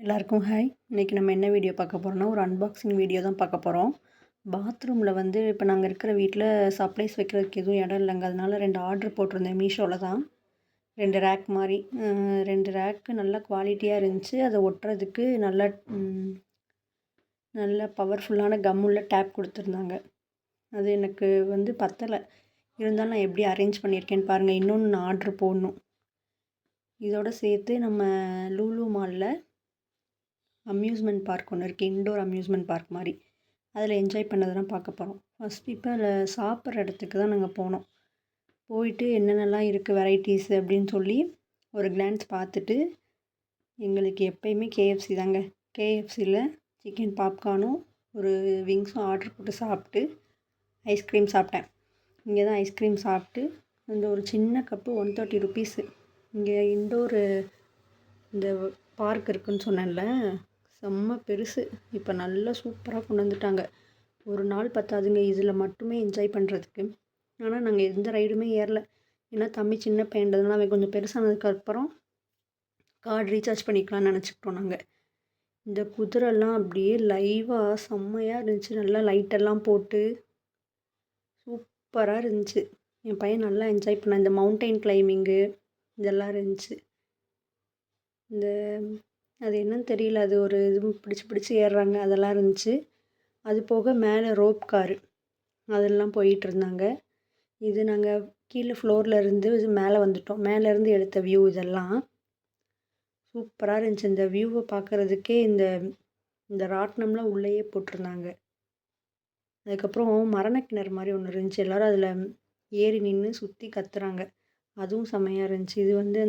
எல்லாருக்கும் ஹாய். இன்றைக்கி நம்ம என்ன வீடியோ பார்க்க போகிறோம்னா, ஒரு அன்பாக்சிங் வீடியோ தான் பார்க்க போகிறோம். பாத்ரூமில் வந்து இப்போ நாங்கள் இருக்கிற வீட்டில் சப்ளைஸ் வைக்கிறதுக்கு எதுவும் இடம் இல்லைங்க. அதனால 2 ஆர்டர் போட்டிருந்தேன் மீஷோவில் தான். 2 ரேக் மாதிரி 2 ரேக்கு நல்ல குவாலிட்டியாக இருந்துச்சு. அதை ஒட்டுறதுக்கு நல்ல பவர்ஃபுல்லான கம்முள்ள டேப் கொடுத்துருந்தாங்க. அது எனக்கு வந்து பத்தலை. இருந்தாலும் நான் எப்படி அரேஞ்ச் பண்ணியிருக்கேன்னு பாருங்கள். இன்னொன்று நான் ஆர்டர் போடணும். இதோடு சேர்த்து நம்ம லூலு மாலில் அம்யூஸ்மெண்ட் பார்க் ஒன்று இருக்குது. இன்டோர் அம்யூஸ்மெண்ட் பார்க் மாதிரி. அதில் என்ஜாய் பண்ணதெல்லாம் பார்க்க போகிறோம். ஃபஸ்ட் இப்போ அதில் சாப்பிட்ற இடத்துக்கு தான் நாங்கள் போனோம். போயிட்டு என்னென்னலாம் இருக்குது வெரைட்டிஸ் அப்படின்னு சொல்லி ஒரு கிளான்ஸ் பார்த்துட்டு, எங்களுக்கு எப்போயுமே KFC தாங்க. KFCயில் சிக்கன் பாப்கார்னும் ஒரு விங்ஸும் ஆர்டர் போட்டு சாப்பிட்டு ஐஸ்கிரீம் சாப்பிட்டேன். இங்கே தான் ஐஸ்கிரீம் சாப்பிட்டு அந்த ஒரு சின்ன கப்பு 130 ருபீஸு. இங்கே இன்டோரு இந்த பார்க் இருக்குதுன்னு சொன்னேன்ல, செம்ம பெருசு. இப்போ நல்லா சூப்பராக கொண்டு வந்துட்டாங்க. ஒரு நாள் பத்தாதுங்க இதில் மட்டுமே என்ஜாய் பண்ணுறதுக்கு. ஆனால் நாங்கள் எந்த ரைடுமே ஏறல. ஏன்னா தம்பி சின்ன பையன்றதுனால அவன் கொஞ்சம் பெருசானதுக்கப்புறம் கார்டு ரீசார்ஜ் பண்ணிக்கலாம்னு நினச்சிக்கிட்டோம் நாங்கள். இந்த குதிரைலாம் அப்படியே லைவாக செம்மையாக இருந்துச்சு. நல்லா லைட்டெல்லாம் போட்டு சூப்பராக இருந்துச்சு. என் பையன் நல்லா என்ஜாய் பண்ணான். இந்த மவுண்டெயின் கிளைம்பிங்கு இதெல்லாம் இருந்துச்சு. இந்த அது என்னன்னு தெரியல, அது ஒரு இது பிடிச்சி ஏறுறாங்க, அதெல்லாம் இருந்துச்சு. அது போக மேலே ரோப் காரு அதெல்லாம் போயிட்டுருந்தாங்க. இது நாங்கள் கீழே ஃப்ளோரில் இருந்து மேலே வந்துட்டோம். மேலேருந்து எடுத்த வியூ இதெல்லாம் சூப்பராக இருந்துச்சு. இந்த வியூவை பார்க்குறதுக்கே இந்த ராட்டினம்லாம் உள்ளேயே போட்டிருந்தாங்க. அதுக்கப்புறம் மரணக்கிணறு மாதிரி ஒன்று இருந்துச்சு. எல்லோரும் அதில் ஏறி நின்று சுற்றி கத்துறாங்க. அதுவும் செம்மையாக இருந்துச்சு. இது வந்து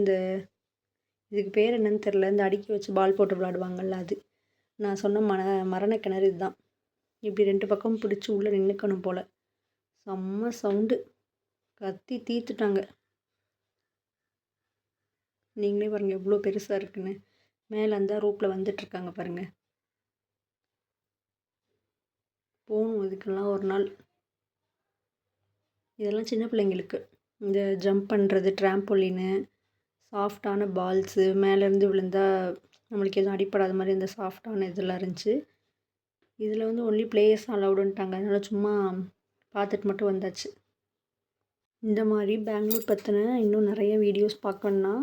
இதுக்கு பேர் என்னன்னு தெரில. இந்த அடுக்கி வச்சு பால் போட்டு விளாடுவாங்கள்ல அது. நான் சொன்ன மரணக்கிணறு இதுதான். இப்படி 2 பக்கம் பிடிச்சி உள்ளே நின்றுக்கணும் போல். செம்ம சவுண்டு, கத்தி தீர்த்துட்டாங்க. நீங்களே பாருங்கள் எவ்வளோ பெருசாக இருக்குன்னு. மேலே அந்த ரூப்பில் வந்துட்டுருக்காங்க பாருங்கள். போகணும் இதுக்கெல்லாம் ஒரு நாள். இதெல்லாம் சின்ன பிள்ளைங்களுக்கு. இந்த ஜம்ப் பண்ணுறது, ட்ராம்போலின்னு, சாஃப்டான பால்ஸு, மேலேருந்து விழுந்தால் நம்மளுக்கு எதுவும் அடிப்படாத மாதிரி இந்த சாஃப்டான இதெல்லாம் இருந்துச்சு. இதில் வந்து ஒன்லி பிளேயர்ஸ் அலவுடுன்ட்டாங்க. அதனால் சும்மா பார்த்துட்டு மட்டும் வந்தாச்சு. இந்த மாதிரி பெங்களூர் பற்றின இன்னும் நிறைய வீடியோஸ் பார்க்கணுன்னா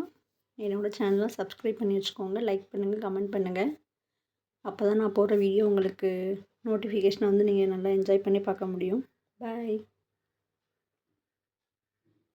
என்னோடய சேனலை சப்ஸ்கிரைப் பண்ணி வச்சுக்கோங்க. லைக் பண்ணுங்கள், கமெண்ட் பண்ணுங்கள். அப்போ தான் நான் போடுற வீடியோ உங்களுக்கு நோட்டிஃபிகேஷனை வந்து நீங்கள் நல்லா என்ஜாய் பண்ணி பார்க்க முடியும். பாய்.